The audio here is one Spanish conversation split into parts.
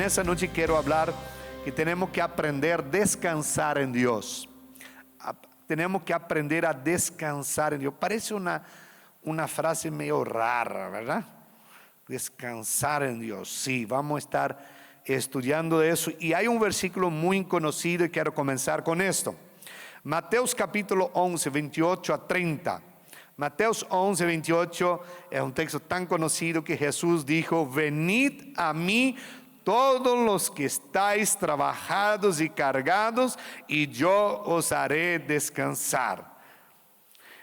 esta noche quiero hablar que tenemos que aprender a descansar en Dios. Tenemos que aprender a descansar en Dios. Parece una frase medio rara, ¿verdad? Descansar en Dios. Sí, vamos a estar estudiando eso. Y hay un versículo muy conocido y quiero comenzar con esto. Mateos capítulo 11, 28 a 30. Mateos 11, 28 es un texto tan conocido que Jesús dijo: venid a mí todos los que estáis trabajados y cargados, y yo os haré descansar.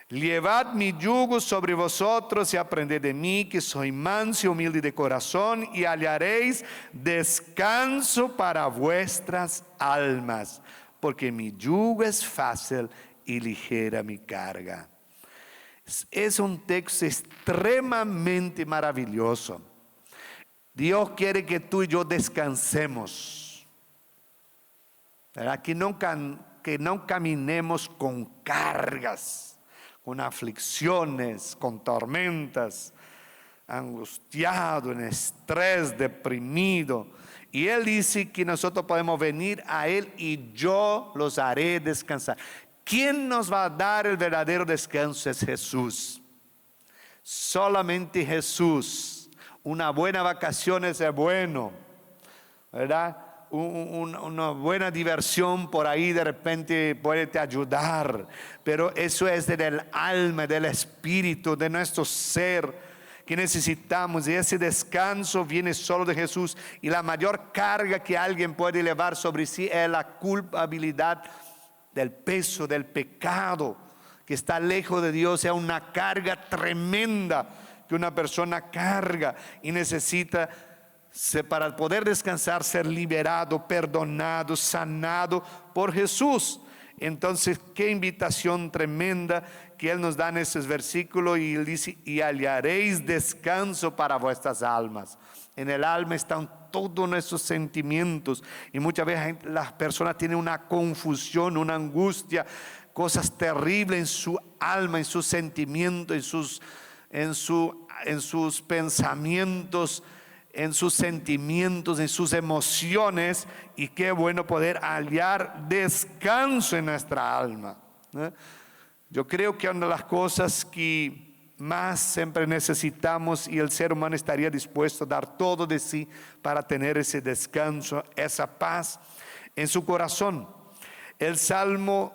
Llevad mi yugo sobre vosotros y aprended de mí, que soy manso y humilde de corazón, y hallaréis descanso para vuestras almas, porque mi yugo es fácil y ligera mi carga. Es un texto extremadamente maravilloso. Dios quiere que tú y yo descansemos, ¿verdad? Que no caminemos con cargas, con aflicciones, con tormentas, angustiado, en estrés, deprimido. Y Él dice que nosotros podemos venir a Él y yo los haré descansar. ¿Quién nos va a dar el verdadero descanso? Es Jesús. Solamente Jesús. Una buena vacación es bueno, ¿verdad? Una buena diversión por ahí de repente puede te ayudar, pero eso es del alma, del espíritu, de nuestro ser que necesitamos, y ese descanso viene solo de Jesús. Y la mayor carga que alguien puede llevar sobre sí es la culpabilidad del peso, del pecado que está lejos de Dios. Es una carga tremenda que una persona carga y necesita, para poder descansar, ser liberado, perdonado, sanado por Jesús. Entonces, qué invitación tremenda que Él nos da en esos versículos. Y Él dice: y hallaréis descanso para vuestras almas. En el alma están todos nuestros sentimientos, y muchas veces las personas tienen una confusión, una angustia, cosas terribles en su alma, en sus sentimientos, en sus pensamientos, en sus sentimientos, en sus emociones. Y qué bueno poder hallar descanso en nuestra alma, ¿eh? Yo creo que una de las cosas que más siempre necesitamos, y el ser humano estaría dispuesto a dar todo de sí para tener ese descanso, esa paz en su corazón. El Salmo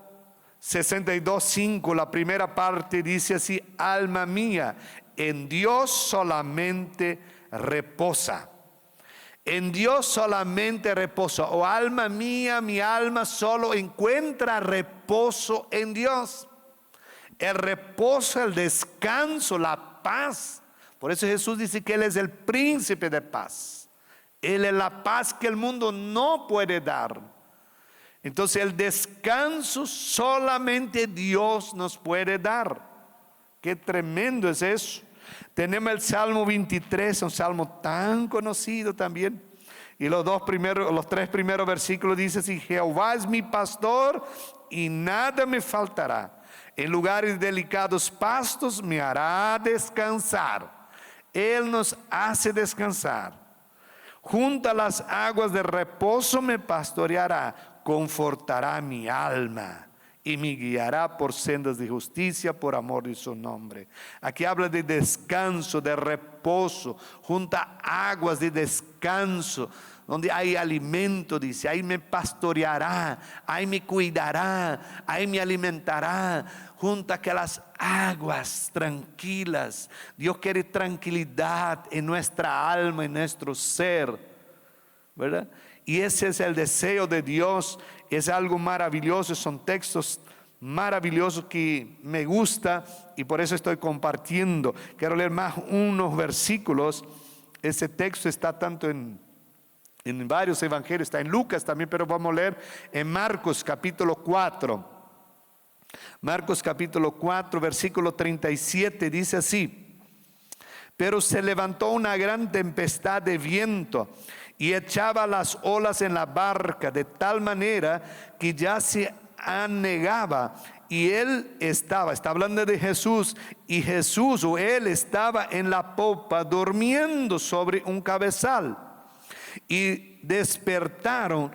62:5, la primera parte dice así: alma mía, en Dios solamente reposa. En Dios solamente reposa. Oh alma mía, mi alma solo encuentra reposo en Dios. El reposo, el descanso, la paz. Por eso Jesús dice que Él es el príncipe de paz. Él es la paz que el mundo no puede dar. Entonces el descanso solamente Dios nos puede dar. Qué tremendo es eso. Tenemos el Salmo 23, un salmo tan conocido también. Y los tres primeros versículos dicen así: Jehová es mi pastor y nada me faltará. En lugares delicados pastos me hará descansar. Él nos hace descansar. Junto a las aguas de reposo me pastoreará. Confortará mi alma y me guiará por sendas de justicia por amor de su nombre. Aquí habla de descanso, de reposo, junto a aguas de descanso, donde hay alimento, dice: ahí me pastoreará, ahí me cuidará, ahí me alimentará, junto a aquellas aguas tranquilas. Dios quiere tranquilidad en nuestra alma, en nuestro ser, ¿verdad? Y ese es el deseo de Dios. Es algo maravilloso. Son textos maravillosos que me gusta, y por eso estoy compartiendo. Quiero leer más unos versículos. Ese texto está tanto en varios evangelios, está en Lucas también, pero vamos a leer en Marcos capítulo 4. Marcos capítulo 4, versículo 37, dice así: pero se levantó una gran tempestad de viento y echaba las olas en la barca, de tal manera que ya se anegaba. Y él está hablando de Jesús, y Jesús o él estaba en la popa durmiendo sobre un cabezal. Y despertaron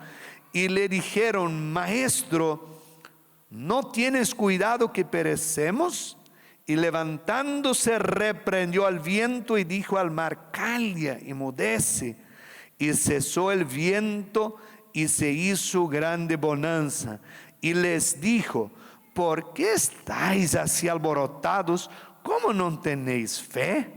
y le dijeron: Maestro, ¿no tienes cuidado que perecemos? Y levantándose reprendió al viento y dijo al mar: Calla, enmudece. Y cesó el viento y se hizo grande bonanza. Y les dijo: ¿por qué estáis así alborotados? ¿Cómo no tenéis fe?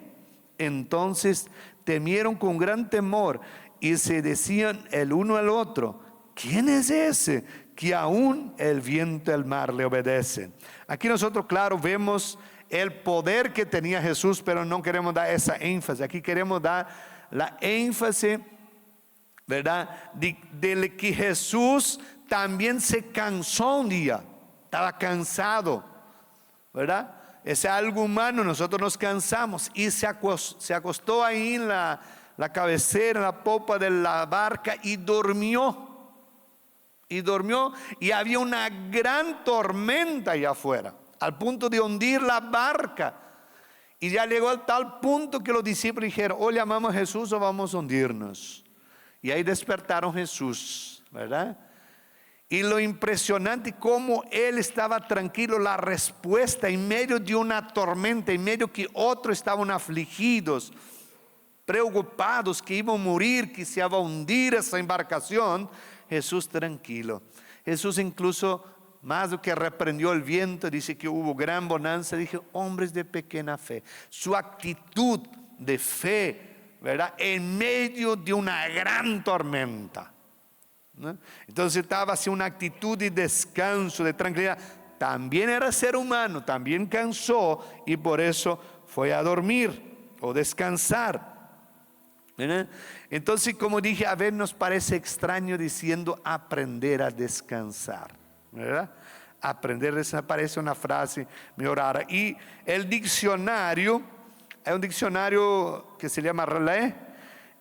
Entonces temieron con gran temor y se decían el uno al otro: ¿quién es ese que aún el viento y el mar le obedecen? Aquí nosotros, claro, vemos el poder que tenía Jesús, pero no queremos dar esa énfasis. Aquí queremos dar la énfasis, ¿verdad?, de que Jesús también se cansó un día. Estaba cansado, ¿verdad? Es algo humano, nosotros nos cansamos. Y se acostó ahí en la cabecera, en la popa de la barca y durmió. Y había una gran tormenta allá afuera, al punto de hundir la barca. Y ya llegó al tal punto que los discípulos dijeron: o llamamos a Jesús o vamos a hundirnos. Y ahí despertaron Jesús, ¿verdad? Y lo impresionante como él estaba tranquilo, la respuesta en medio de una tormenta, en medio que otros estaban afligidos, preocupados que iban a morir, que se iba a hundir esa embarcación. Jesús tranquilo. Jesús incluso, más do que reprendió el viento, dice que hubo gran bonanza. Dije: hombres de pequeña fe. Su actitud de fe, ¿verdad?, en medio de una gran tormenta, ¿no? Entonces estaba así una actitud de descanso, de tranquilidad. También era ser humano, también cansó y por eso fue a dormir o descansar, ¿verdad? Entonces, como dije, a ver, nos parece extraño diciendo aprender a descansar, ¿verdad? Aprender a descansar parece una frase medio rara. Y el diccionario, hay un diccionario que se llama Relais.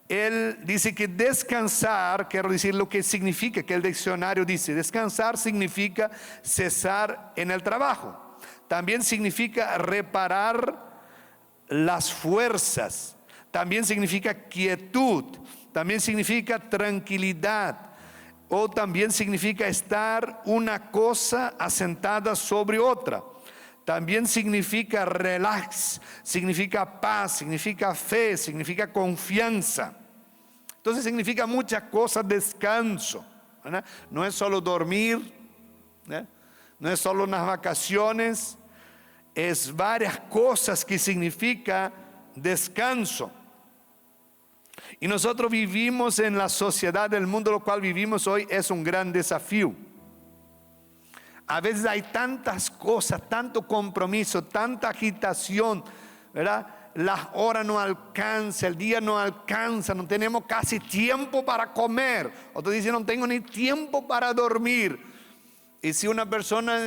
Él dice que descansar, quiero decir lo que significa, que el diccionario dice: descansar significa cesar en el trabajo. También significa reparar las fuerzas. También significa quietud. También significa tranquilidad. O también significa estar una cosa asentada sobre otra. También significa relax, significa paz, significa fe, significa confianza. Entonces significa muchas cosas descanso, ¿verdad? No es solo dormir, ¿verdad? No es solo unas vacaciones, es varias cosas que significa descanso. Y nosotros vivimos en la sociedad del mundo, lo cual vivimos hoy es un gran desafío. A veces hay tantas cosas, tanto compromiso, tanta agitación, ¿verdad? Las horas no alcanzan, el día no alcanza, no tenemos casi tiempo para comer. Otros dicen: no tengo ni tiempo para dormir. Y si una persona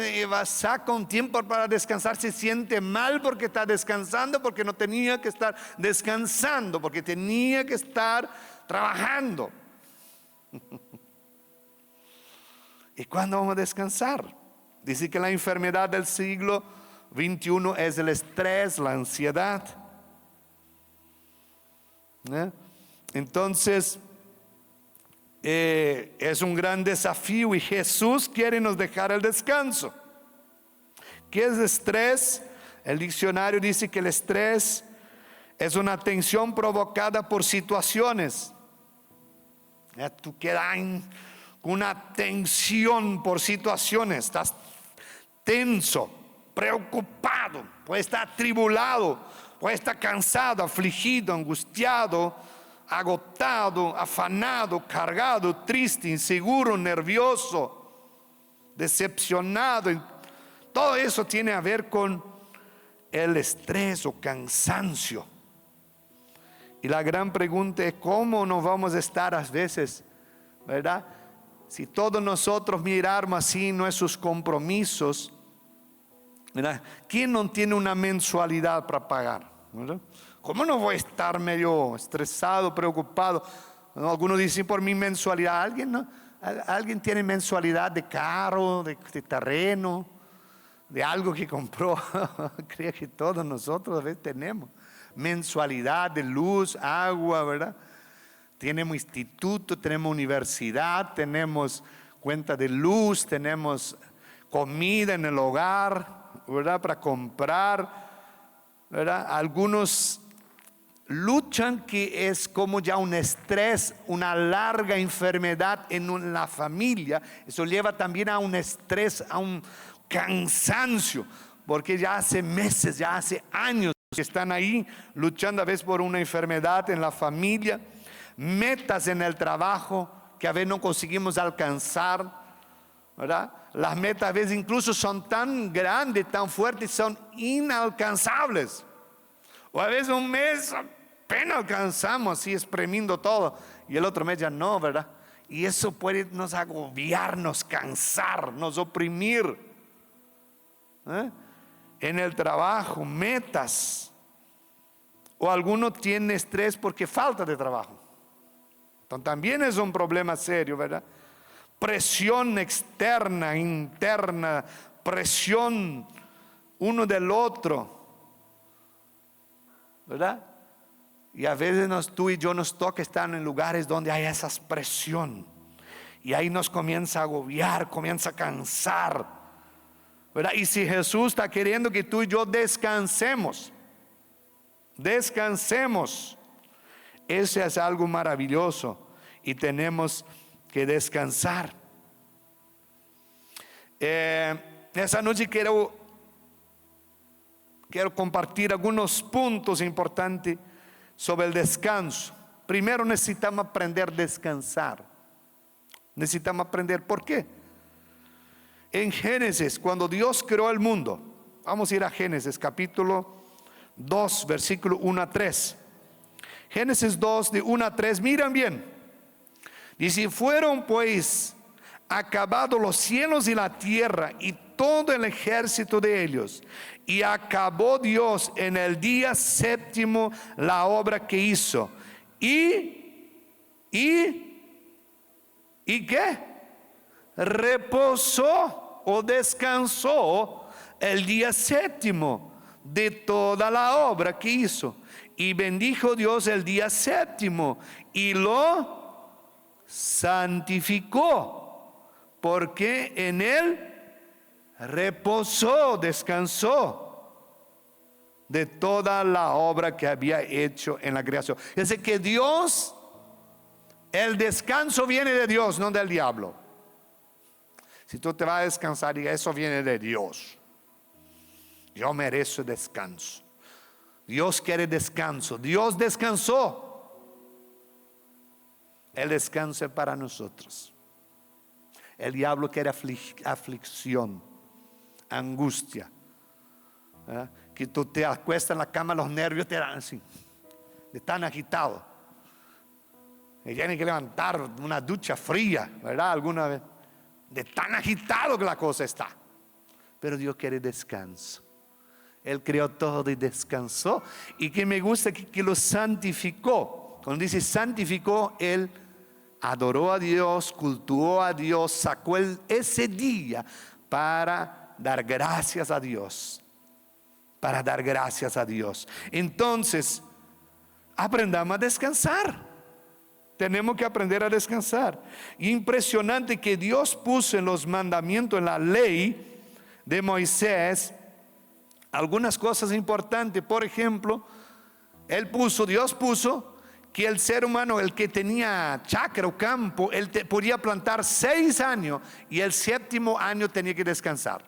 saca un tiempo para descansar, se siente mal porque está descansando, porque no tenía que estar descansando, porque tenía que estar trabajando. ¿Y cuándo vamos a descansar? Dice que la enfermedad del siglo XXI es el estrés, la ansiedad. Entonces, es un gran desafío y Jesús quiere nos dejar el descanso. ¿Qué es estrés? El diccionario dice que el estrés es una tensión provocada por situaciones. Tú quedas con una tensión por situaciones, estás tenso, preocupado, puede estar atribulado, puede estar cansado, afligido, angustiado, agotado, afanado, cargado, triste, inseguro, nervioso, decepcionado. Todo eso tiene a ver con el estrés o cansancio. Y la gran pregunta es: ¿cómo nos vamos a estar a veces, verdad? Si todos nosotros miráramos así nuestros compromisos, ¿verdad? ¿Quién no tiene una mensualidad para pagar? ¿Verdad? ¿Cómo no voy a estar medio estresado, preocupado? ¿No? Algunos dicen: por mi mensualidad. ¿Alguien tiene mensualidad de carro, de terreno, de algo que compró? Creo que todos nosotros a veces tenemos mensualidad de luz, agua, ¿verdad? tenemos instituto, tenemos universidad, tenemos cuenta de luz, tenemos comida en el hogar, ¿verdad? Para comprar, ¿verdad? Algunos luchan que es como ya un estrés, una larga enfermedad en la familia. Eso lleva también a un estrés, a un cansancio, porque ya hace meses, ya hace años que están ahí luchando a veces por una enfermedad en la familia, metas en el trabajo que a veces no conseguimos alcanzar, ¿verdad? Las metas a veces incluso son tan grandes, tan fuertes, son inalcanzables. O a veces un mes apenas alcanzamos así espremiendo todo y el otro mes ya no, ¿verdad? Y eso puede nos agobiar, nos cansar, nos oprimir. En el trabajo, metas. O alguno tiene estrés porque falta de trabajo. Entonces también es un problema serio, ¿verdad? Presión externa, interna, presión uno del otro, ¿verdad? Y a veces tú y yo nos toca estar en lugares donde hay esa presión. Y ahí nos comienza a agobiar, comienza a cansar, ¿verdad? Y si Jesús está queriendo que tú y yo descansemos, ese es algo maravilloso y tenemos que descansar. Esa noche quiero compartir algunos puntos importantes sobre el descanso. Primero necesitamos aprender a descansar. Necesitamos aprender por qué. En Génesis, cuando Dios creó el mundo, vamos a ir a Génesis capítulo 2, versículo 1 a 3. Génesis 2, de 1 a 3, miran bien. Dice: fueron pues acabados los cielos y la tierra y todo el ejército de ellos, y acabó Dios en el día séptimo la obra que hizo. ¿Y qué? Reposó o descansó el día séptimo de toda la obra que hizo. Y bendijo Dios el día séptimo y lo santificó, porque en él reposó, descansó de toda la obra que había hecho en la creación. Es decir, que Dios, el descanso viene de Dios, no del diablo. Si tú te vas a descansar, diga: eso viene de Dios. Yo merezco descanso. Dios quiere descanso. Dios descansó. El descanso es para nosotros. El diablo quiere aflicción, angustia. Que tú te acuestas en la cama, los nervios te dan así, de tan agitado. Y tienes que levantar una ducha fría, ¿verdad? Alguna vez. De tan agitado que la cosa está. Pero Dios quiere descanso. Él creó todo y descansó. Y que me gusta que lo santificó. Cuando dice santificó, Él adoró a Dios, cultuó a Dios, sacó ese día para dar gracias a Dios. Para dar gracias a Dios. Entonces, aprendamos a descansar. Tenemos que aprender a descansar. Impresionante que Dios puso en los mandamientos, en la ley de Moisés, algunas cosas importantes. Por ejemplo, Dios puso que el ser humano, el que tenía chacra o campo, él podía plantar 6 años y el 7º año tenía que descansar.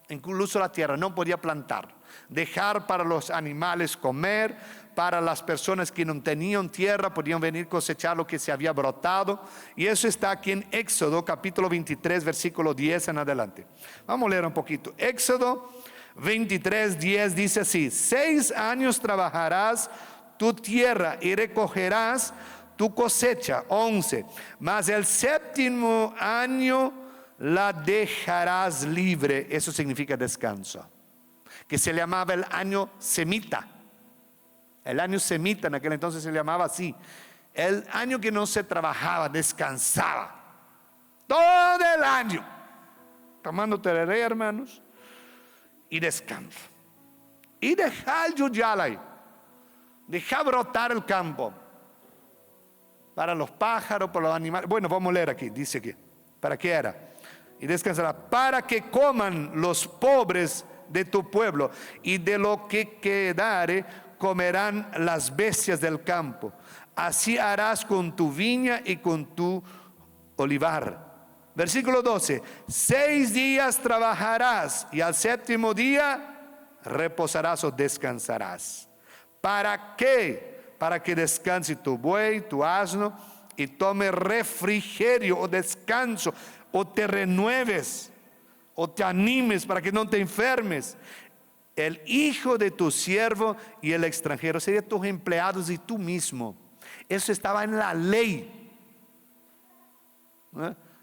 Incluso la tierra no podía plantar, dejar para los animales comer. Para las personas que no tenían tierra, podían venir a cosechar lo que se había brotado. Y eso está aquí en Éxodo capítulo 23, versículo 10 en adelante. Vamos a leer un poquito. Éxodo 23, 10 dice así: 6 años trabajarás tu tierra y recogerás tu cosecha. 11, mas el 7º año la dejarás libre. Eso significa descanso, que se llamaba el año semita. El año semita en aquel entonces se llamaba así. El año que no se trabajaba, descansaba. Todo el año. Tomando tereré, hermanos. Y descansa. Y deja el yuyal ahí. Deja brotar el campo. para los pájaros, para los animales. Bueno, vamos a leer aquí, dice aquí, ¿para qué era? Y descansará, para que coman los pobres de tu pueblo, y de lo que quedare comerán las bestias del campo. Así harás con tu viña y con tu olivar. Versículo 12, 6 días trabajarás y al séptimo día reposarás o descansarás. ¿Para qué? Para que descanse tu buey, tu asno, y tome refrigerio o descanso, o te renueves, o te animes para que no te enfermes. El hijo de tu siervo y el extranjero, serían tus empleados y tú mismo. Eso estaba en la ley.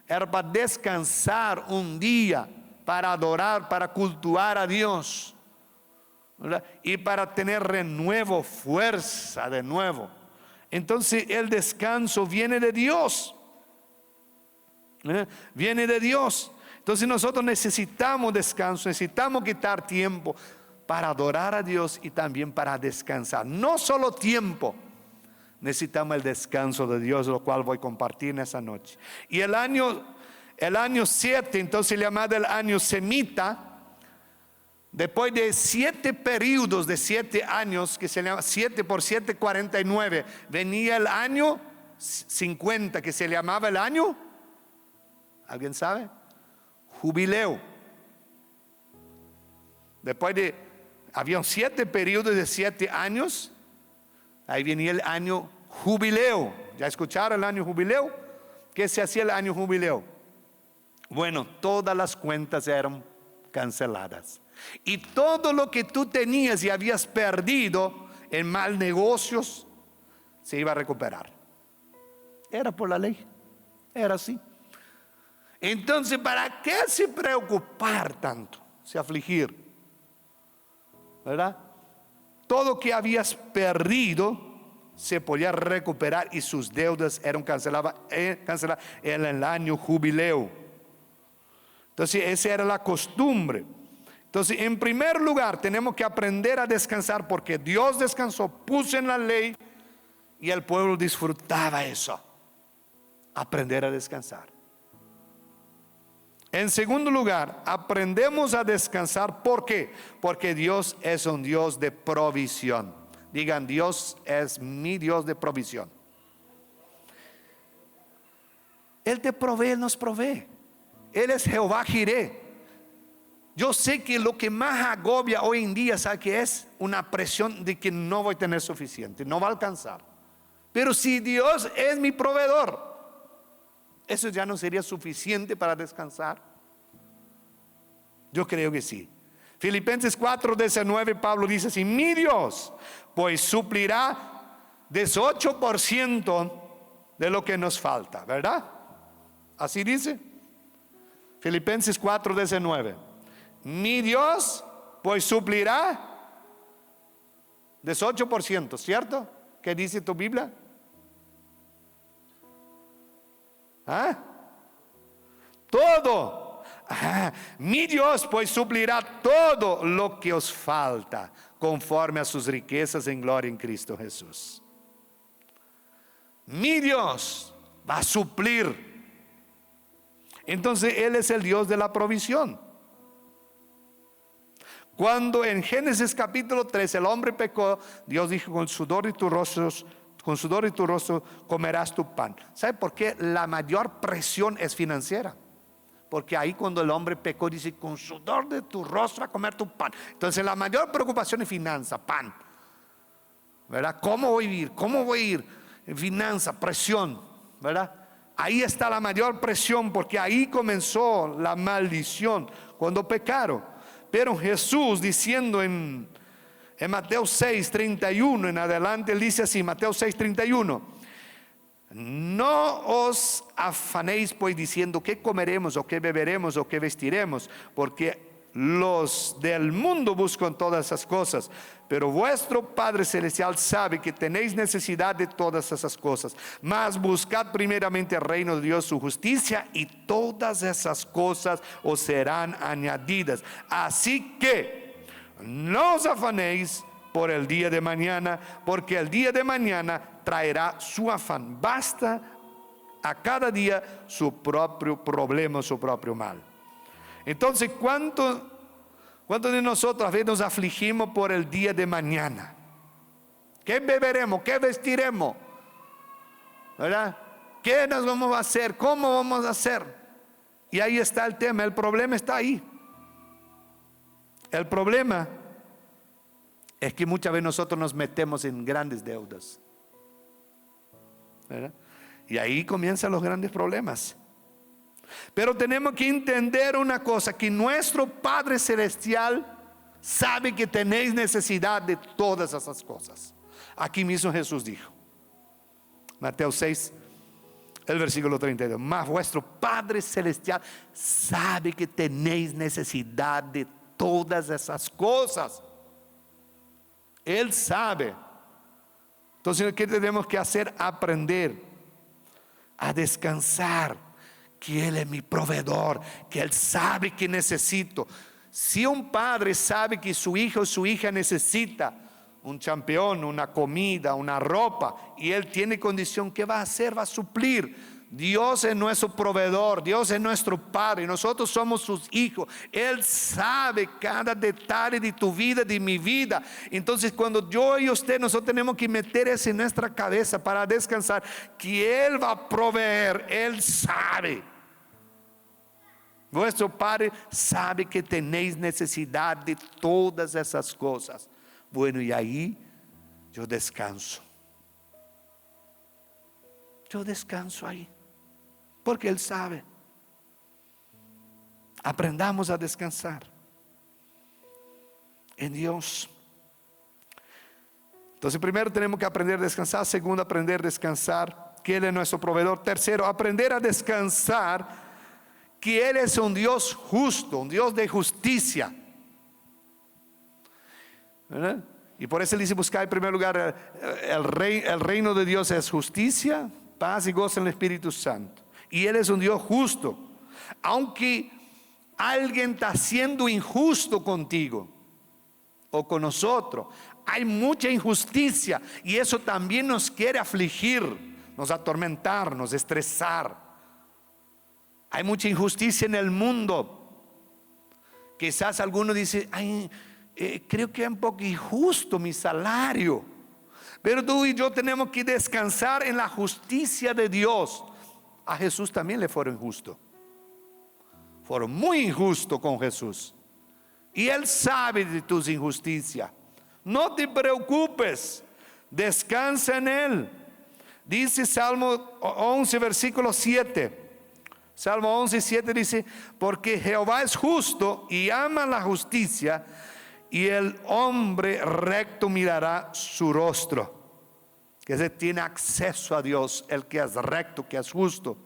Era para descansar un día, para adorar, para cultuar a Dios, ¿verdad? Y para tener renuevo, fuerza de nuevo. Entonces el descanso viene de Dios. Viene de Dios. Entonces nosotros necesitamos descanso, necesitamos quitar tiempo para adorar a Dios y también para descansar. No solo tiempo, necesitamos el descanso de Dios, lo cual voy a compartir en esa noche. Y el año 7, entonces llamado el año semita, después de 7 periodos de 7 años, que se llama 7 por 7, 49, venía el año 50, que se llamaba el año, ¿alguien sabe? Jubileo. Después de, habían 7 periodos de 7 años, ahí venía el año jubileo. ¿Ya escucharon el año jubileo? ¿Qué se hacía el año jubileo? Bueno, todas las cuentas eran canceladas. Y todo lo que tú tenías y habías perdido en mal negocios, se iba a recuperar. Era por la ley, era así. Entonces, ¿para qué se preocupar tanto? Se afligir, ¿verdad? Todo que habías perdido se podía recuperar y sus deudas eran canceladas en el año jubileo. Entonces, esa era la costumbre. Entonces, en primer lugar, tenemos que aprender a descansar porque Dios descansó, puso en la ley y el pueblo disfrutaba eso. Aprender a descansar. En segundo lugar, aprendemos a descansar. ¿Por qué? Porque Dios es un Dios de provisión. Digan, Dios es mi Dios de provisión. Él te provee, Él nos provee. Él es Jehová Jireh. Yo sé que lo que más agobia hoy en día, ¿sabe qué es? Una presión de que no voy a tener suficiente, no va a alcanzar. Pero si Dios es mi proveedor, ¿eso ya no sería suficiente para descansar? Yo creo que sí. Filipenses 4:19, Pablo dice así: mi Dios pues suplirá 18% de lo que nos falta, ¿verdad? Así dice Filipenses 4:19. Mi Dios pues suplirá 18%, ¿cierto? ¿Qué dice tu Biblia? ¿Ah? Todo. Mi Dios pues suplirá todo lo que os falta conforme a sus riquezas en gloria en Cristo Jesús. Mi Dios va a suplir. Entonces Él es el Dios de la provisión. Cuando en Génesis capítulo 3 el hombre pecó, Dios dijo: con sudor y tu rostro comerás tu pan. ¿Sabe por qué la mayor presión es financiera? Porque ahí cuando el hombre pecó dice: con sudor de tu rostro a comer tu pan. Entonces la mayor preocupación es finanza, pan, ¿verdad? ¿Cómo voy a vivir? ¿Cómo voy a ir? Finanza, presión, ¿verdad? Ahí está la mayor presión, porque ahí comenzó la maldición cuando pecaron. Pero Jesús, diciendo en Mateo 6:31 en adelante, Él dice así, Mateo 6:31: no os afanéis pues diciendo qué comeremos o qué beberemos o qué vestiremos, porque los del mundo buscan todas esas cosas, pero vuestro Padre Celestial sabe que tenéis necesidad de todas esas cosas. Mas buscad primeramente el reino de Dios, su justicia, y todas esas cosas os serán añadidas. Así que no os afanéis por el día de mañana, porque el día de mañana traerá su afán. Basta a cada día su propio problema, su propio mal. Entonces, ¿cuántos de nosotros a veces nos afligimos por el día de mañana? ¿Qué beberemos? ¿Qué vestiremos? ¿Verdad? ¿Qué nos vamos a hacer? ¿Cómo vamos a hacer? Y ahí está el tema, el problema está ahí. El problema es que muchas veces nosotros nos metemos en grandes deudas, ¿verdad? Y ahí comienzan los grandes problemas. Pero tenemos que entender una cosa, que nuestro Padre Celestial sabe que tenéis necesidad de todas esas cosas. Aquí mismo Jesús dijo, Mateo 6, el versículo 32, mas vuestro Padre Celestial sabe que tenéis necesidad de todas esas cosas. Él sabe. Entonces, ¿qué tenemos que hacer? Aprender a descansar, que Él es mi proveedor, que Él sabe que necesito. Si un padre sabe que su hijo o su hija necesita un campeón, una comida, una ropa, y él tiene condición, ¿qué va a hacer? Va a suplir. Dios es nuestro proveedor, Dios es nuestro Padre, nosotros somos sus hijos. Él sabe cada detalle de tu vida, de mi vida. Entonces, cuando yo y usted, nosotros tenemos que meter eso en nuestra cabeza para descansar, que Él va a proveer. Él sabe. Vuestro Padre sabe que tenéis necesidad de todas esas cosas. Bueno, y ahí yo descanso. Yo descanso ahí, porque Él sabe. Aprendamos a descansar en Dios. Entonces, primero tenemos que aprender a descansar. Segundo, aprender a descansar, que Él es nuestro proveedor. Tercero, aprender a descansar, que Él es un Dios justo, un Dios de justicia, ¿verdad? Y por eso Él dice, buscar en primer lugar el reino de Dios es justicia, paz y gozo en el Espíritu Santo. Y Él es un Dios justo. Aunque alguien está siendo injusto contigo o con nosotros, hay mucha injusticia, y eso también nos quiere afligir, nos atormentar, nos estresar. Hay mucha injusticia en el mundo. Quizás alguno dice, ay, creo que es un poco injusto mi salario. Pero tú y yo tenemos que descansar en la justicia de Dios. A Jesús también le fueron injustos. Fueron muy injustos con Jesús. Y Él sabe de tus injusticias. No te preocupes, descansa en Él. Dice Salmo 11, versículo 7. Salmo 11, 7 dice, porque Jehová es justo y ama la justicia, y el hombre recto mirará su rostro. Que se tiene acceso a Dios, el que es recto, que es justo.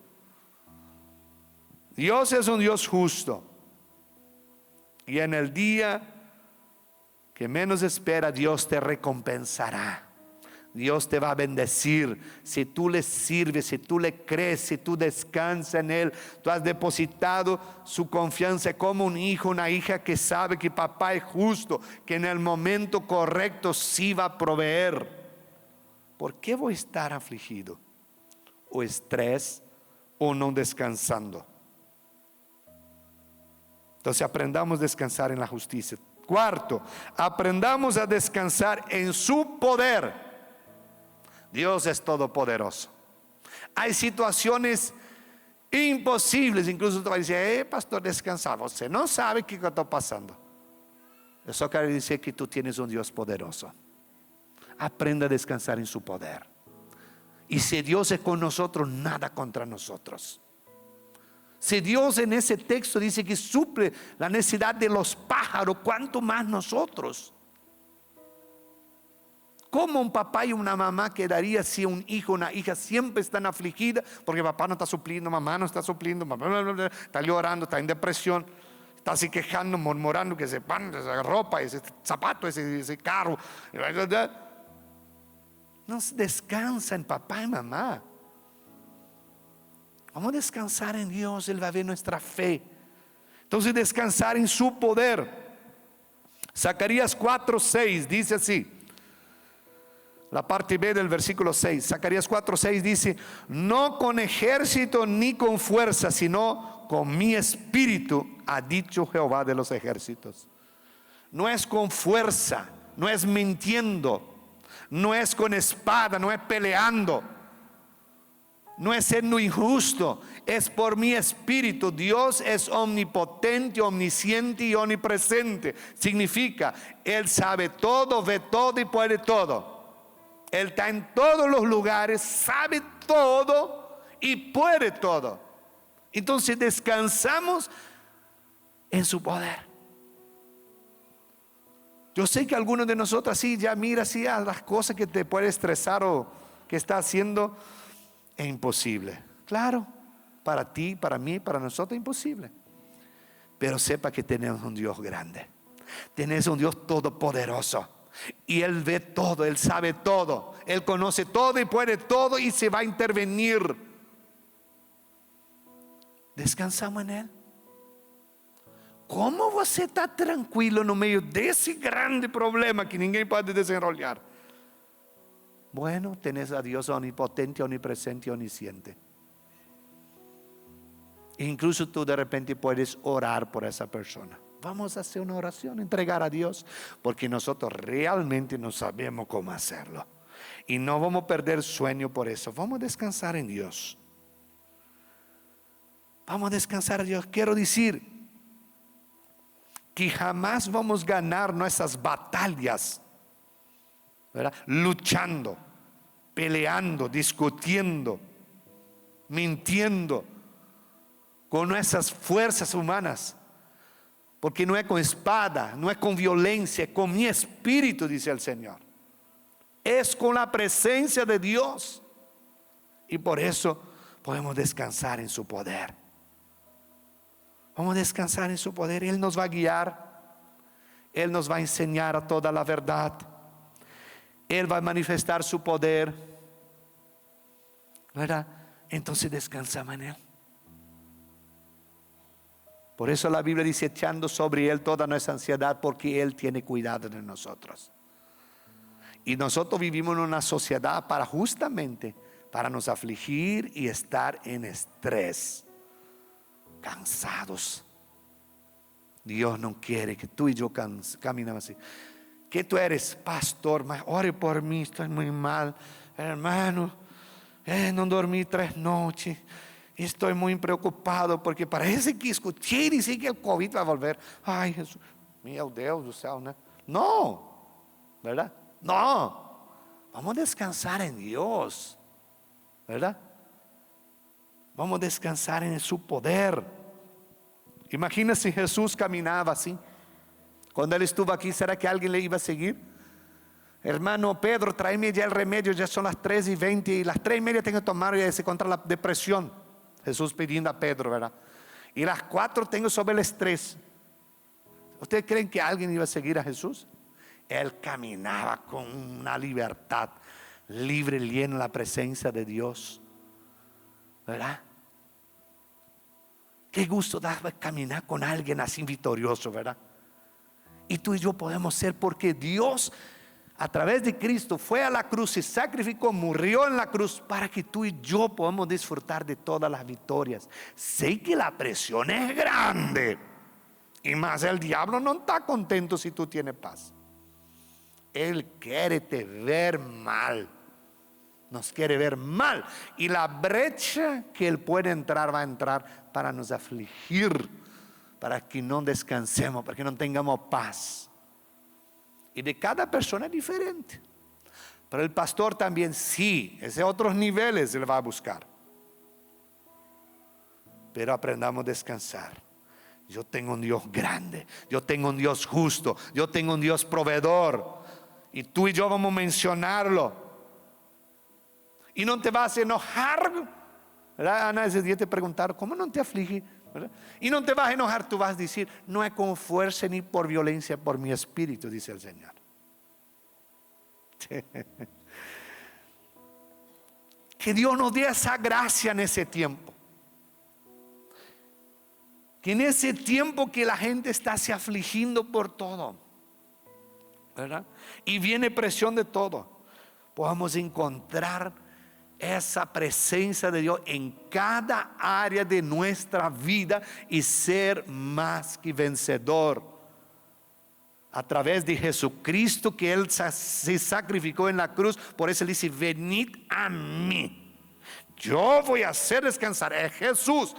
Dios es un Dios justo. Y en el día que menos espera, Dios te recompensará. Dios te va a bendecir si tú le sirves, si tú le crees, si tú descansas en Él. Tú has depositado su confianza como un hijo, una hija que sabe que papá es justo, que en el momento correcto sí va a proveer. ¿Por qué voy a estar afligido o estrés o no descansando? Entonces aprendamos a descansar en la justicia. Cuarto, aprendamos a descansar en su poder. Dios es todopoderoso. Hay situaciones imposibles. Incluso tú vas a decir, pastor, descansa. Usted no sabe qué está pasando. Eso quiere decir que tú tienes un Dios poderoso. Aprenda a descansar en su poder. Y si Dios es con nosotros, nada contra nosotros. Si Dios en ese texto dice que suple la necesidad de los pájaros, ¿cuánto más nosotros? ¿Cómo un papá y una mamá quedaría si un hijo o una hija siempre están afligidas porque papá no está supliendo, mamá no está supliendo, mamá está llorando, está en depresión, está así quejando, murmurando que ese pan, esa ropa, ese zapato, ese carro? No descansa en papá y mamá. Vamos a descansar en Dios, Él va a ver nuestra fe. Entonces, descansar en su poder. Zacarías 4:6 dice así: La parte B del versículo 6. Zacarías 4:6 dice: no con ejército ni con fuerza, sino con mi espíritu, ha dicho Jehová de los ejércitos. No es con fuerza, no es mintiendo, no es con espada, no es peleando, no es siendo injusto, es por mi espíritu. Dios es omnipotente, omnisciente y omnipresente. Significa, Él sabe todo, ve todo y puede todo. Él está en todos los lugares, sabe todo y puede todo. Entonces descansamos en su poder. Yo sé que algunos de nosotros así ya mira así a las cosas que te puede estresar o que está haciendo. Es imposible. Claro, para ti, para mí, para nosotros es imposible. Pero sepa que tenemos un Dios grande. Tenés un Dios todopoderoso. Y Él ve todo, Él sabe todo, Él conoce todo y puede todo y se va a intervenir. Descansamos en Él. ¿Cómo você está tranquilo no meio desse grande problema que ninguém pode desenrolar? Bueno, tenés a Dios omnipotente, omnipresente, omnisciente. Incluso tú de repente puedes orar por esa persona. Vamos a hacer una oración, entregar a Dios, porque nosotros realmente no sabemos cómo hacerlo. Y no vamos a perder sueño por eso. Vamos a descansar en Dios. Vamos a descansar en Dios. Quiero decir que jamás vamos a ganar nuestras batallas, ¿verdad? Luchando, peleando, discutiendo, mintiendo con nuestras fuerzas humanas. Porque no es con espada, no es con violencia, es con mi espíritu, dice el Señor. Es con la presencia de Dios. Y por eso podemos descansar en su poder. Vamos a descansar en su poder. Él nos va a guiar. Él nos va a enseñar a toda la verdad. Él va a manifestar su poder, ¿verdad? Entonces descansamos en Él. Por eso la Biblia dice: echando sobre Él toda nuestra ansiedad, porque Él tiene cuidado de nosotros. Y nosotros vivimos en una sociedad justamente para nos afligir y estar en estrés, cansados. Dios no quiere que tú y yo caminemos así. Que tú eres pastor, mas ore por mí, estoy muy mal, hermano, no dormí 3 noches. Estoy muy preocupado porque parece que escuché decir que el COVID va a volver. Ay, Jesús, meu Deus do céu, ¿no? No, ¿verdad? No, vamos a descansar en Dios, ¿verdad? Vamos a descansar en su poder. Imagina si Jesús caminaba así. Cuando Él estuvo aquí, ¿será que alguien le iba a seguir? Hermano Pedro, tráeme ya el remedio, ya son las 3:20 y las 3:30 tengo que tomar ese contra la depresión. Jesús pidiendo a Pedro, ¿verdad? Y las 4 tengo sobre el estrés. ¿Ustedes creen que alguien iba a seguir a Jesús? Él caminaba con una libertad, libre, lleno de la presencia de Dios, ¿verdad? Qué gusto da caminar con alguien así victorioso, ¿verdad? Y tú y yo podemos ser, porque Dios a través de Cristo fue a la cruz, se sacrificó, murió en la cruz para que tú y yo podamos disfrutar de todas las victorias. Sé que la presión es grande, y más el diablo no está contento si tú tienes paz. Él quiere te ver mal, nos quiere ver mal, y la brecha que Él puede entrar, va a entrar para nos afligir, para que no descansemos, para que no tengamos paz. Y de cada persona es diferente. Pero el pastor también sí, es de otros niveles, él va a buscar. Pero aprendamos a descansar. Yo tengo un Dios grande, yo tengo un Dios justo, yo tengo un Dios proveedor. Y tú y yo vamos a mencionarlo. Y no te vas a enojar, ¿verdad? Ana, ese día te preguntaron, ¿cómo no te aflige? ¿Verdad? Y no te vas a enojar, tú vas a decir: no es con fuerza ni por violencia, por mi espíritu, dice el Señor. Que Dios nos dé esa gracia en ese tiempo. Que en ese tiempo que la gente está se afligiendo por todo, ¿verdad? Y viene presión de todo. podamos encontrar esa presencia de Dios en cada área de nuestra vida y ser más que vencedor. A través de Jesucristo, que Él se sacrificó en la cruz. Por eso Él dice: venid a mí, yo voy a hacer descansar. Es Jesús.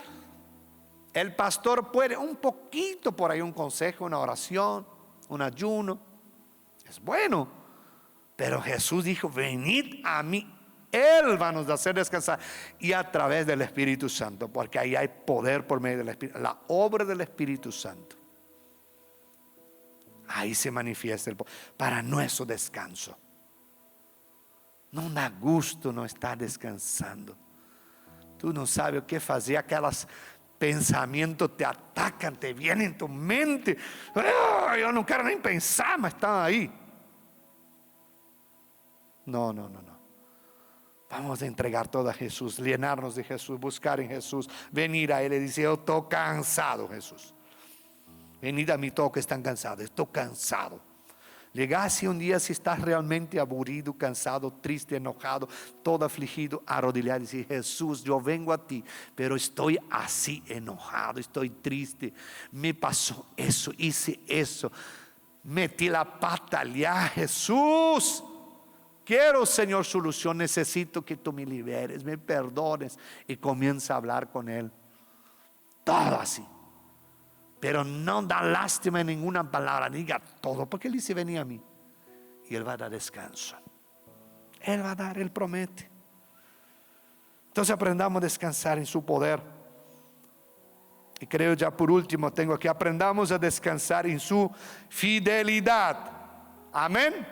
El pastor puede un poquito por ahí, un consejo, una oración, un ayuno, es bueno. Pero Jesús dijo: venid a mí, Él va a nos hacer descansar. Y a través del Espíritu Santo, porque ahí hay poder por medio del Espíritu, la obra del Espíritu Santo. Ahí se manifiesta el poder para nuestro descanso. No da gusto no estar descansando. Tú no sabes o que fazer. Aquelas pensamientos te atacan, te vienen en tu mente. Yo no quiero nem pensar, mas están ahí. No. Vamos a entregar todo a Jesús, llenarnos de Jesús, buscar en Jesús, venir a Él y decir: yo estoy cansado, Jesús. Venid a mí todos que están cansados, estoy cansado. Llegaste un día, si estás realmente aburrido, cansado, triste, enojado, todo afligido, arrodillar y decir: Jesús, yo vengo a ti, pero estoy así enojado, estoy triste, me pasó eso, hice eso, metí la pata allá. Jesús, quiero, Señor, solución, necesito que tú me liberes, me perdones. Y comienza a hablar con Él, todo así. Pero no da lástima en ninguna palabra, diga todo, porque Él dice: venía a mí. Y Él va a dar descanso. Él va a dar, Él promete. Entonces aprendamos a descansar en su poder. Y creo, ya por último, tengo que aprendamos a descansar en su fidelidad. Amén.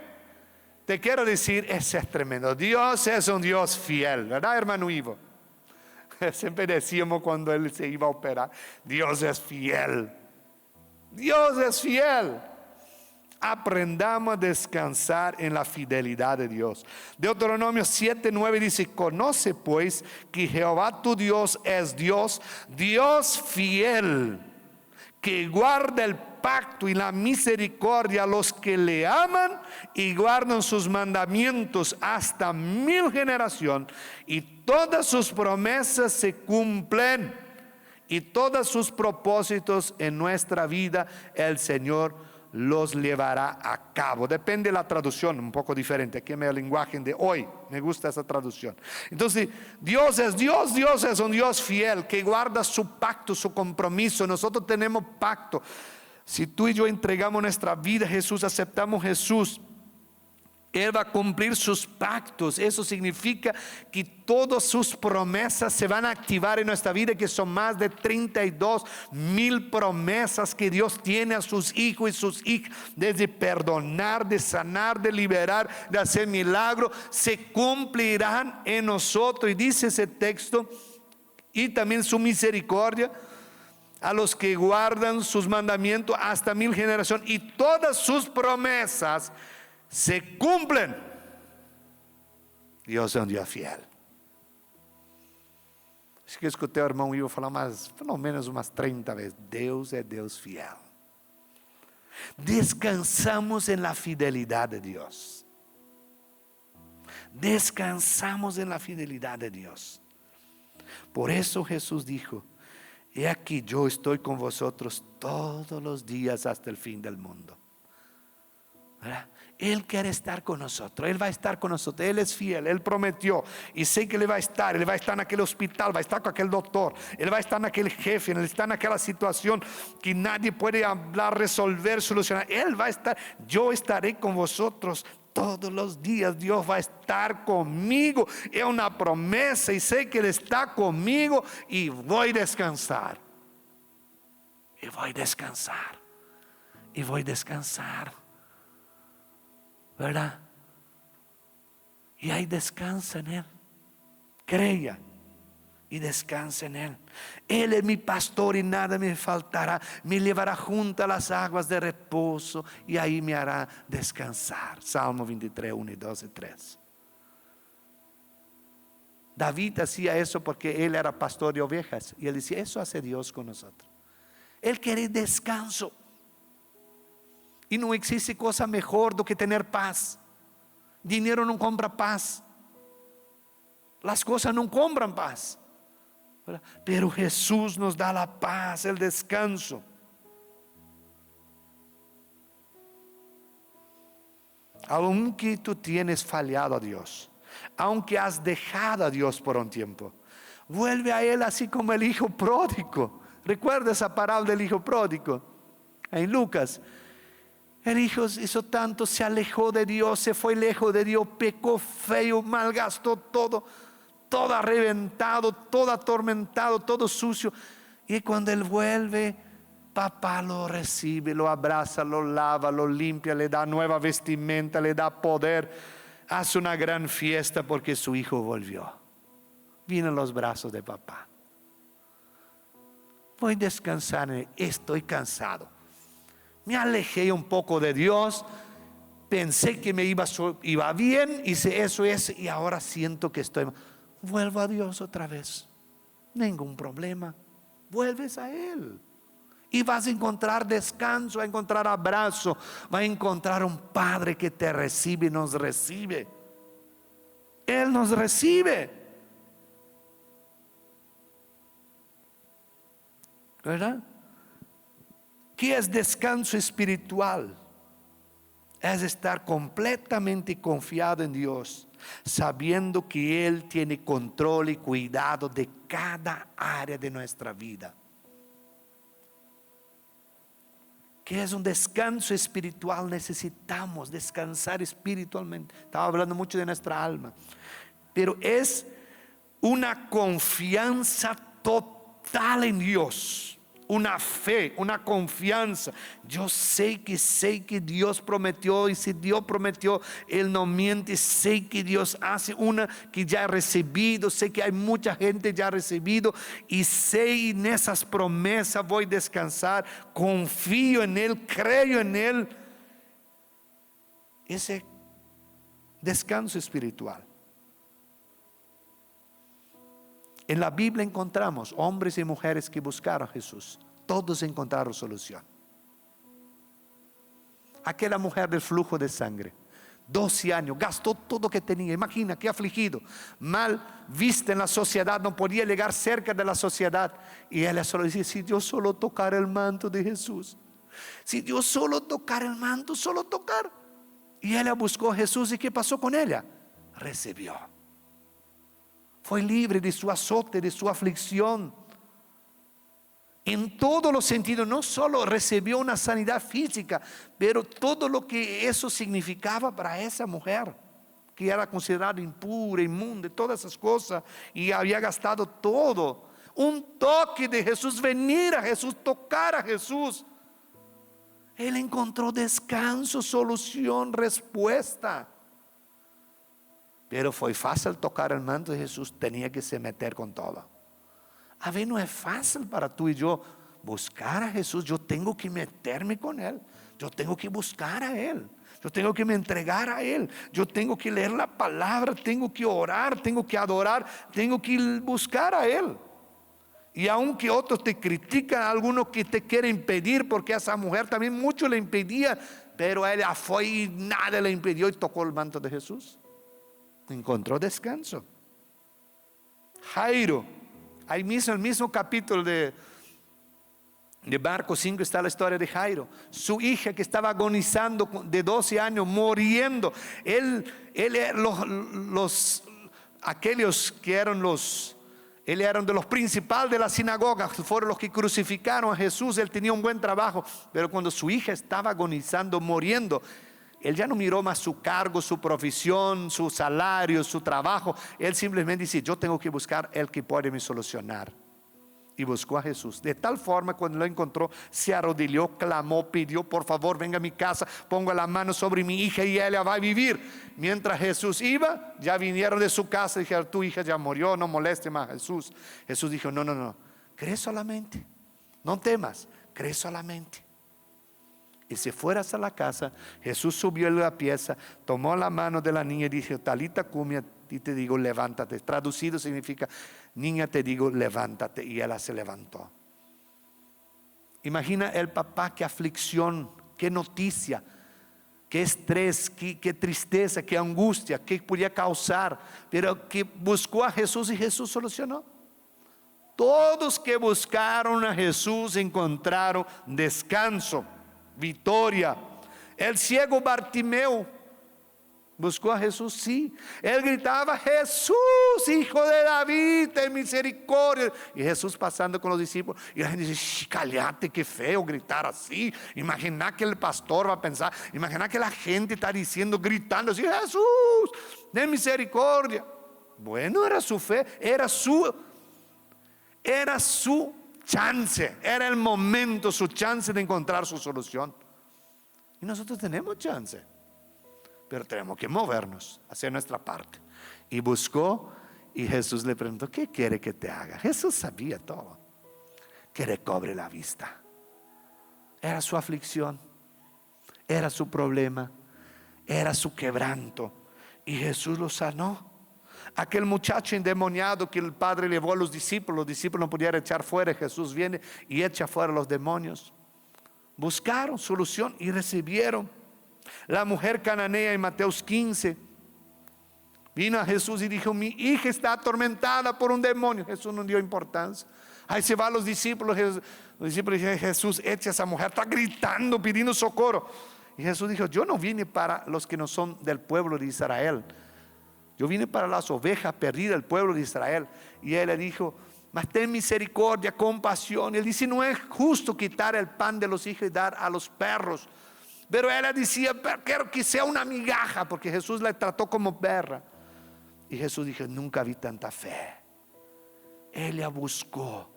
Te quiero decir, ese es tremendo. Dios es un Dios fiel, ¿verdad, hermano Ivo? Siempre decíamos cuando Él se iba a operar: Dios es fiel. Dios es fiel. Aprendamos a descansar en la fidelidad de Dios. Deuteronomio 7:9 dice: conoce pues que Jehová tu Dios es Dios, Dios fiel, que guarda el pacto y la misericordia a los que le aman y guardan sus mandamientos hasta 1000 generaciones, y todas sus promesas se cumplen. Y todos sus propósitos en nuestra vida el Señor los llevará a cabo. Depende de la traducción, un poco diferente. Aquí en el lenguaje de hoy me gusta esa traducción. Entonces, Dios es Dios, Dios es un Dios fiel que guarda su pacto, su compromiso. Nosotros tenemos pacto. Si tú y yo entregamos nuestra vida a Jesús, aceptamos a Jesús, Él va a cumplir sus pactos. Eso significa que todas sus promesas se van a activar en nuestra vida, que son más de 32,000 promesas que Dios tiene a sus hijos y sus hijas, desde perdonar, de sanar, de liberar, de hacer milagros, se cumplirán en nosotros. Y dice ese texto: y también su misericordia a los que guardan sus mandamientos hasta 1000 generaciones, y todas sus promesas se cumplen. Dios es un Dios fiel. Acho que eu escutei o irmão Ivo falar pelo menos umas 30 vezes: Deus é Deus fiel. Descansamos en la fidelidad de Dios. Descansamos en la fidelidad de Dios. Por eso Jesús dijo: he aquí, yo estoy con vosotros todos los días hasta el fin del mundo. ¿Verdad? Él quiere estar con nosotros, Él va a estar con nosotros, Él es fiel, Él prometió, y sé que Él va a estar en aquel hospital, va a estar con aquel doctor, Él va a estar en aquel jefe, Él está en aquella situación que nadie puede hablar, resolver, solucionar. Él va a estar. Yo estaré con vosotros todos los días. Dios va a estar conmigo, es una promesa, y sé que Él está conmigo, y voy a descansar, y voy a descansar, y voy a descansar, ¿verdad? Y ahí descansa en Él. Crea y descansa en Él. Él es mi pastor y nada me faltará. Me llevará junto a las aguas de reposo, y ahí me hará descansar. Salmo 23, 1 y 2 y 3. David hacía eso porque él era pastor de ovejas, y él decía: eso hace Dios con nosotros. Él quiere descanso. Y no existe cosa mejor do que tener paz. Dinero no compra paz. Las cosas no compran paz. Pero Jesús nos da la paz, el descanso. Aunque tú tienes fallado a Dios, aunque has dejado a Dios por un tiempo, vuelve a Él así como el hijo pródigo. Recuerda esa parábola del hijo pródigo en Lucas. El hijo hizo tanto, se alejó de Dios, se fue lejos de Dios, pecó feo, malgastó todo, todo reventado, todo atormentado, todo sucio. Y cuando Él vuelve, papá lo recibe, lo abraza, lo lava, lo limpia, le da nueva vestimenta, le da poder. Hace una gran fiesta porque su hijo volvió. Vino en los brazos de papá. Voy a descansar, estoy cansado. Me alejé un poco de Dios. Pensé que me iba bien, hice eso y ahora siento que estoy mal. Vuelvo a Dios otra vez. Ningún problema. Vuelves a Él. Y vas a encontrar descanso, vas a encontrar abrazo, vas a encontrar un Padre que te recibe y nos recibe. Él nos recibe. ¿Verdad? ¿Qué es descanso espiritual? Es estar completamente confiado en Dios, sabiendo que Él tiene control y cuidado de cada área de nuestra vida. Que es un descanso espiritual. Necesitamos descansar espiritualmente. Estaba hablando mucho de nuestra alma, pero es una confianza total en Dios, una fe, una confianza. Yo sé que Dios prometió, y si Dios prometió, Él no miente. Sé que Dios hace una que ya he recibido, sé que hay mucha gente ya ha recibido, y sé en esas promesas voy a descansar. Confío en Él, creo en Él. Ese descanso espiritual. En la Biblia encontramos hombres y mujeres que buscaron a Jesús. Todos encontraron solución. Aquella mujer del flujo de sangre, 12 años, gastó todo lo que tenía. Imagina qué afligido, mal vista en la sociedad, no podía llegar cerca de la sociedad. Y ella solo decía: si yo solo tocar el manto de Jesús, si yo solo tocar el manto, solo tocar. Y ella buscó a Jesús. ¿Y qué pasó con ella? Recibió. Fue libre de su azote, de su aflicción. En todos los sentidos. No solo recibió una sanidad física, pero todo lo que eso significaba para esa mujer, que era considerada impura, inmunda, todas esas cosas, y había gastado todo. Un toque de Jesús, venir a Jesús, tocar a Jesús, él encontró descanso, solución, respuesta. Pero fue fácil tocar el manto de Jesús. Tenía que se meter con todo. A ver, no es fácil para tú y yo buscar a Jesús. Yo tengo que meterme con Él. Yo tengo que buscar a Él. Yo tengo que me entregar a Él. Yo tengo que leer la palabra. Tengo que orar. Tengo que adorar. Tengo que buscar a Él. Y aunque otros te critican, algunos que te quieren impedir, porque a esa mujer también mucho le impedía, pero ella fue y nada le impidió y tocó el manto de Jesús. Encontró descanso. Jairo, ahí mismo, en el mismo capítulo de Marcos 5 está la historia de Jairo. Su hija que estaba agonizando de 12 años, muriendo. Aquellos que eran eran de los principales de la sinagoga, fueron los que crucificaron a Jesús. Él tenía un buen trabajo, pero cuando su hija estaba agonizando, muriendo, él ya no miró más su cargo, su profesión, su salario, su trabajo. Él simplemente dice: yo tengo que buscar el que puede me solucionar. Y buscó a Jesús. De tal forma, cuando lo encontró, se arrodilló, clamó, pidió: por favor, venga a mi casa, ponga la mano sobre mi hija y ella va a vivir. Mientras Jesús iba, ya vinieron de su casa y dijeron: tu hija ya murió, no moleste más a Jesús. Jesús dijo: no, cree solamente, no temas, cree solamente. Y se fue hasta la casa. Jesús subió a la pieza, tomó la mano de la niña y dijo: talita cumi, y te digo, levántate. Traducido significa: niña, te digo, levántate. Y ella se levantó. Imagina el papá, qué aflicción, qué noticia. qué estrés, qué tristeza, qué angustia, qué podía causar, pero que buscó a Jesús y Jesús solucionó. Todos que buscaron a Jesús encontraron descanso, victoria. El ciego Bartimeo buscó a Jesús, sí. Él gritaba: Jesús, hijo de David, ten misericordia. Y Jesús pasando con los discípulos, y la gente dice: cállate, qué feo gritar así. Imagina que el pastor va a pensar, imagina que la gente está diciendo, gritando así: Jesús, ten misericordia. Bueno, era su fe, era su chance, era el momento, su chance de encontrar su solución. Y nosotros tenemos chance, pero tenemos que movernos, hacer nuestra parte. Y buscó, y Jesús le preguntó: ¿qué quiere que te haga? Jesús sabía todo. Que recobre la vista. Era su aflicción, era su problema, era su quebranto, y Jesús lo sanó. Aquel muchacho endemoniado que el padre llevó a los discípulos no podían echar fuera. Jesús viene y echa fuera los demonios. Buscaron solución y recibieron. La mujer cananea en Mateos 15 vino a Jesús y dijo: mi hija está atormentada por un demonio. Jesús no dio importancia. Ahí se van los discípulos. Los discípulos dijeron: Jesús, echa a esa mujer, está gritando, pidiendo socorro. Y Jesús dijo: yo no vine para los que no son del pueblo de Israel, yo vine para las ovejas perdidas del pueblo de Israel. Y él le dijo: mas ten misericordia, compasión. Él dice: no es justo quitar el pan de los hijos y dar a los perros. Pero ella decía: pero quiero que sea una migaja, porque Jesús la trató como perra. Y Jesús dijo: nunca vi tanta fe. Ella buscó,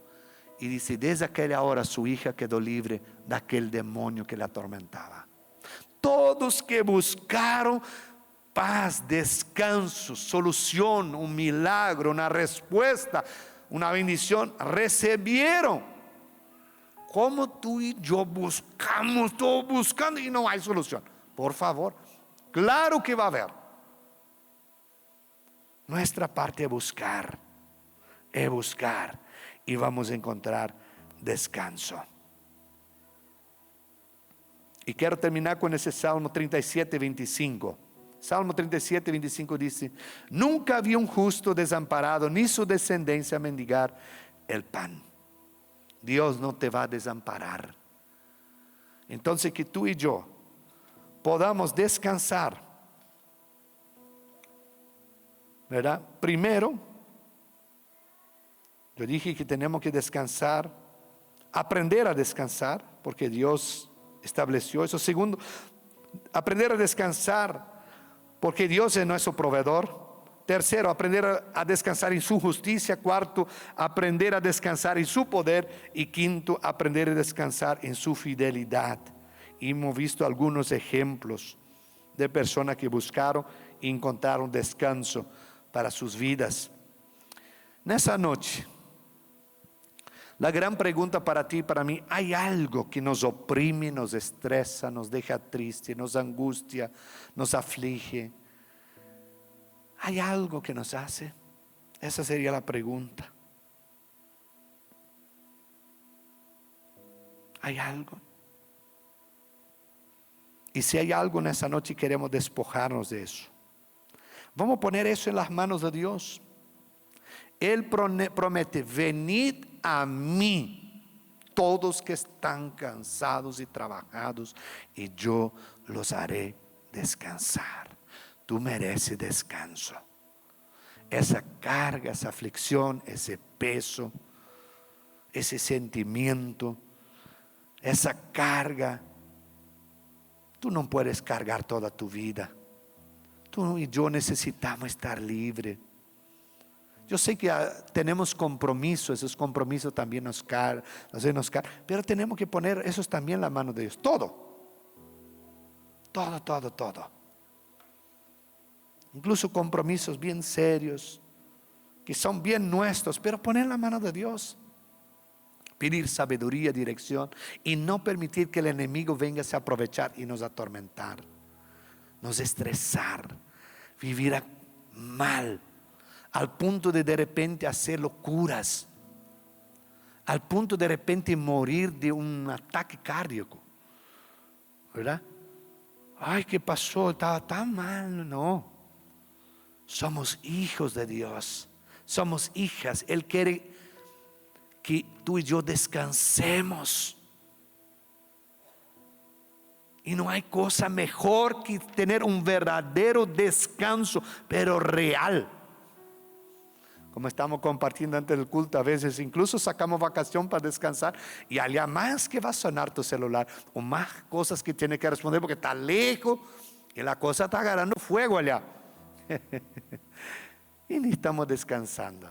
y dice: desde aquella hora su hija quedó libre de aquel demonio que la atormentaba. Todos que buscaron paz, descanso, solución, un milagro, una respuesta, una bendición, recibieron. Como tú y yo buscamos, todos buscando, y no hay solución. Por favor, claro que va a haber. Nuestra parte es buscar, y vamos a encontrar descanso. Y quiero terminar con ese Salmo 37, 25. Salmo 37, 25 dice: nunca vi un justo desamparado, ni su descendencia mendigar el pan. Dios no te va a desamparar. Entonces, que tú y yo podamos descansar, ¿verdad? Primero, yo dije que tenemos que descansar, aprender a descansar, porque Dios estableció eso. Segundo, aprender a descansar, porque Dios es nuestro proveedor. Tercero, aprender a descansar en su justicia. Cuarto, aprender a descansar en su poder. Y quinto, aprender a descansar en su fidelidad. Y hemos visto algunos ejemplos de personas que buscaron y encontraron descanso para sus vidas. En esa noche, la gran pregunta para ti y para mí: ¿hay algo que nos oprime, nos estresa, nos deja triste, nos angustia, nos aflige? ¿Hay algo que nos hace? Esa sería la pregunta. ¿Hay algo? Y si hay algo en esa noche, queremos despojarnos de eso. Vamos a poner eso en las manos de Dios. Él promete: venid a mí todos que están cansados y trabajados, y yo los haré descansar. Tú mereces descanso. Esa carga, esa aflicción, ese peso, ese sentimiento, esa carga, tú no puedes cargar toda tu vida. Tú y yo necesitamos estar libres. Yo sé que tenemos compromisos, esos compromisos también nos cargan, pero tenemos que poner esos también en la mano de Dios. Todo. Incluso compromisos bien serios, que son bien nuestros, pero poner en la mano de Dios. Pedir sabiduría, dirección, y no permitir que el enemigo venga a aprovechar y nos atormentar, nos estresar, vivir mal, al punto de repente hacer locuras, al punto de repente morir de un ataque cardíaco, ¿verdad? ay, ¿qué pasó? Estaba tan mal. No, somos hijos de Dios, somos hijas. Él quiere que tú y yo descansemos. Y no hay cosa mejor que tener un verdadero descanso, pero real. Como estamos compartiendo antes del culto, a veces incluso sacamos vacación para descansar y allá más que va a sonar tu celular o más cosas que tiene que responder porque está lejos y la cosa está agarrando fuego allá. Y ni estamos descansando.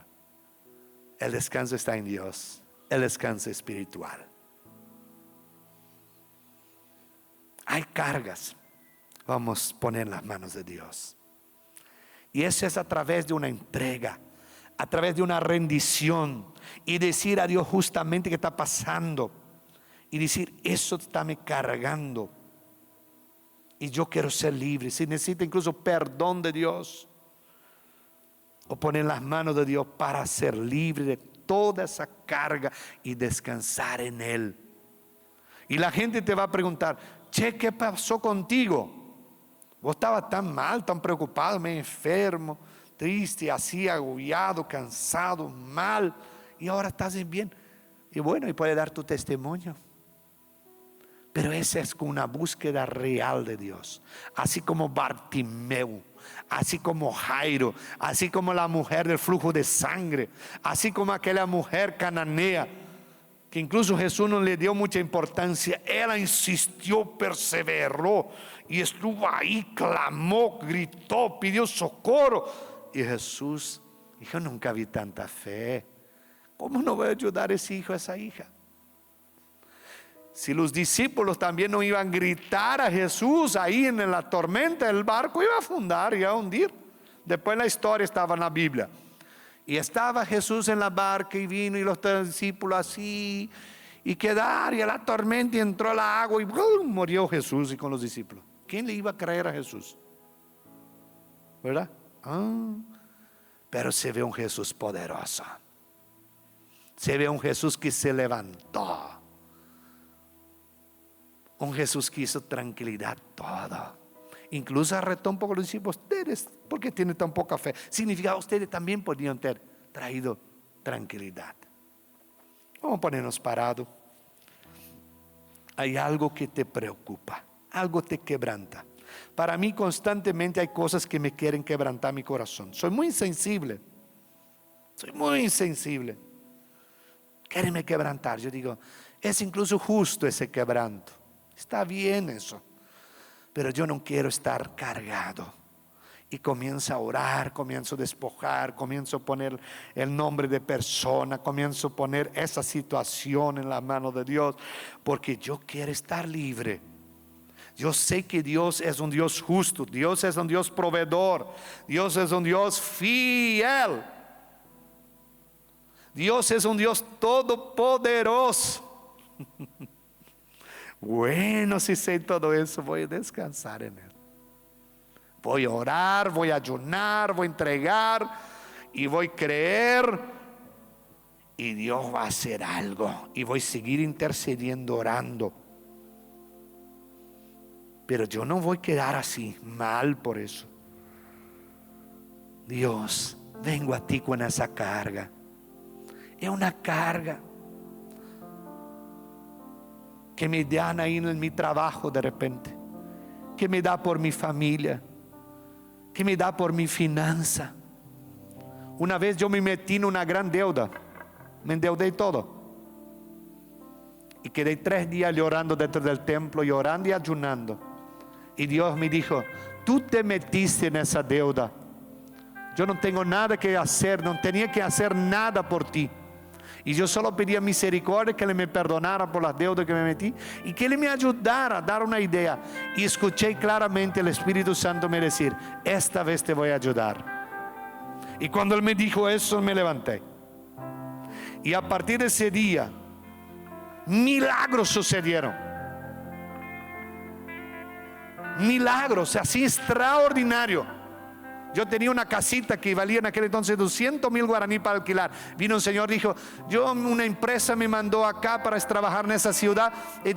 El descanso está en Dios, el descanso espiritual. Hay cargas, vamos a poner en las manos de Dios. Y eso es a través de una entrega, a través de una rendición y decir a Dios justamente qué está pasando y decir, eso está me cargando y yo quiero ser libre. Si necesita incluso perdón de Dios, o poner en las manos de Dios para ser libre de toda esa carga y descansar en Él. Y la gente te va a preguntar, che, ¿qué pasó contigo? Vos estabas tan mal, tan preocupado, medio enfermo, triste, así, agobiado, cansado, mal, y ahora estás bien. Y bueno, y puede dar tu testimonio. Pero esa es una búsqueda real de Dios. Así como Bartimeo, así como Jairo, así como la mujer del flujo de sangre, así como aquella mujer cananea, que incluso Jesús no le dio mucha importancia. Ella insistió, perseveró y estuvo ahí, clamó, gritó, pidió socorro. Y Jesús dijo, nunca vi tanta fe. ¿Cómo no voy a ayudar a ese hijo, a esa hija? Si los discípulos también no iban a gritar a Jesús ahí en la tormenta, el barco iba a fundar, iba a hundir. Después la historia estaba en la Biblia. Y estaba Jesús en la barca y vino y los discípulos así y quedaron, y a la tormenta y entró la agua y ¡brum! Murió Jesús y con los discípulos. ¿Quién le iba a creer a Jesús? ¿Verdad? Pero se ve un Jesús poderoso. Se ve un Jesús que se levantó. Un Jesús que hizo tranquilidad todo. Incluso arretó un poco a los discípulos. Ustedes, ¿por qué tienen tan poca fe? Significa ustedes también podrían haber traído tranquilidad. Vamos a ponernos parados. Hay algo que te preocupa, algo te quebranta. Para mí constantemente hay cosas que me quieren quebrantar mi corazón. Soy muy insensible. Quieren quebrantar. Yo digo, es incluso justo ese quebranto. Está bien eso, pero yo no quiero estar cargado. Y comienzo a orar, comienzo a despojar, comienzo a poner el nombre de persona, comienzo a poner esa situación en la mano de Dios, porque yo quiero estar libre. Yo sé que Dios es un Dios justo, Dios es un Dios proveedor, Dios es un Dios fiel, Dios es un Dios todopoderoso. Bueno, si sé todo eso, voy a descansar en Él. Voy a orar, voy a ayunar, voy a entregar y voy a creer. Y Dios va a hacer algo. Y voy a seguir intercediendo, orando. Pero yo no voy a quedar así, mal por eso. Dios, vengo a ti con esa carga. Es una carga que me dan ahí en mi trabajo de repente, que me da por mi familia, que me da por mi finanza. Una vez yo me metí en una gran deuda, me endeudé todo y quedé 3 días llorando dentro del templo, llorando y ayunando. Y Dios me dijo, tú te metiste en esa deuda, yo no tengo nada que hacer, no tenía que hacer nada por ti. Y yo solo pedía misericordia, que Él me perdonara por las deudas que me metí y que Él me ayudara a dar una idea. Y escuché claramente el Espíritu Santo me decir, esta vez te voy a ayudar. Y cuando Él me dijo eso, me levanté. Y a partir de ese día, milagros sucedieron. Milagros así extraordinarios. Yo tenía una casita que valía en aquel entonces 200,000 guaraní para alquilar. Vino un señor, dijo, una empresa me mandó acá para trabajar en esa ciudad y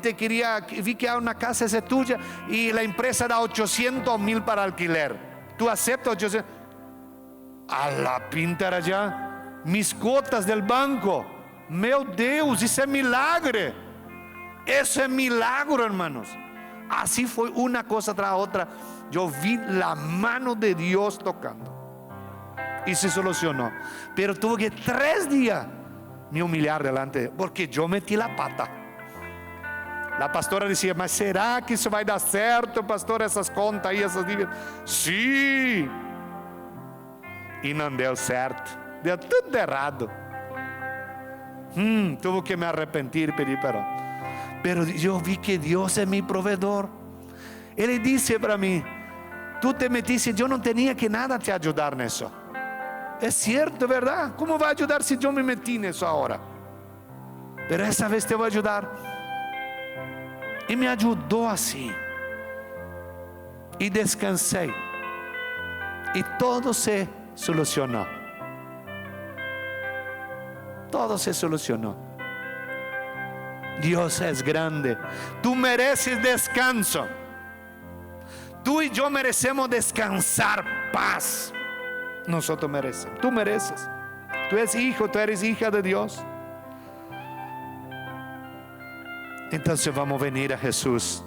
vi que hay una casa, esa es tuya, y la empresa da 800,000 para alquiler. ¿Tú aceptas 800? A la pinta era ya mis cuotas del banco. Meu Deus, eso es milagre. Eso es milagro, hermanos. Así fue una cosa tras otra. Yo vi la mano de Dios tocando y se solucionó. Pero tuve que 3 días me humillar delante de Dios, porque yo metí la pata. La pastora decía, mas será que isso vai dar certo, pastor, essas contas aí, essas dívidas? Sim. E não deu certo, deu tudo errado. Tuve que me arrepentir, pedir perdão. Pero yo vi que Dios es mi proveedor. Él dice para mí, tú te metiste, yo no tenía que nada te ayudar en eso. Es cierto, ¿verdad? ¿Cómo va a ayudar si yo me metí en eso ahora? Pero esa vez te voy a ayudar. Y me ayudó así. Y descansé. Y todo se solucionó. Todo se solucionó. Dios es grande. Tú mereces descanso. Tú y yo merecemos descansar, paz. Nosotros merecemos. Tú mereces. Tú eres hijo, tú eres hija de Dios. Entonces vamos a venir a Jesús.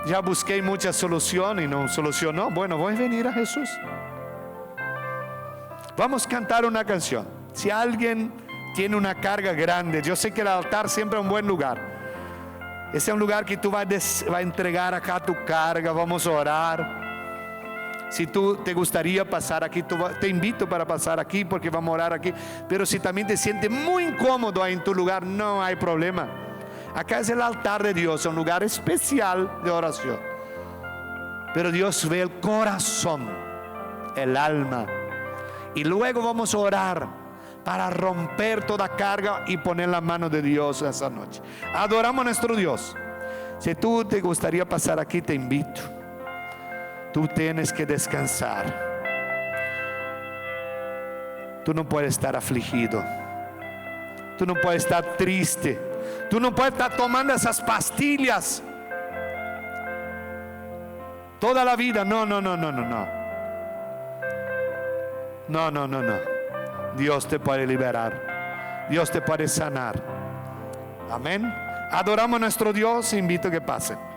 Ya busqué muchas soluciones y no solucionó. Bueno, voy a venir a Jesús. Vamos a cantar una canción. Si alguien tiene una carga grande, yo sé que el altar siempre es un buen lugar. Ese es un lugar que tú vas a entregar acá tu carga. Vamos a orar. Si tú te gustaría pasar aquí, te invito para pasar aquí, porque vamos a orar aquí. Pero si también te sientes muy incómodo ahí en tu lugar, no hay problema. Acá es el altar de Dios, un lugar especial de oración. Pero Dios ve el corazón, el alma. Y luego vamos a orar para romper toda carga y poner la mano de Dios esa noche. Adoramos a nuestro Dios. Si tú te gustaría pasar aquí, te invito. Tú tienes que descansar. Tú no puedes estar afligido. Tú no puedes estar triste. Tú no puedes estar tomando esas pastillas toda la vida. No. No. Dios te puede liberar. Dios te puede sanar. Amén. Adoramos a nuestro Dios. Invito a que pasen.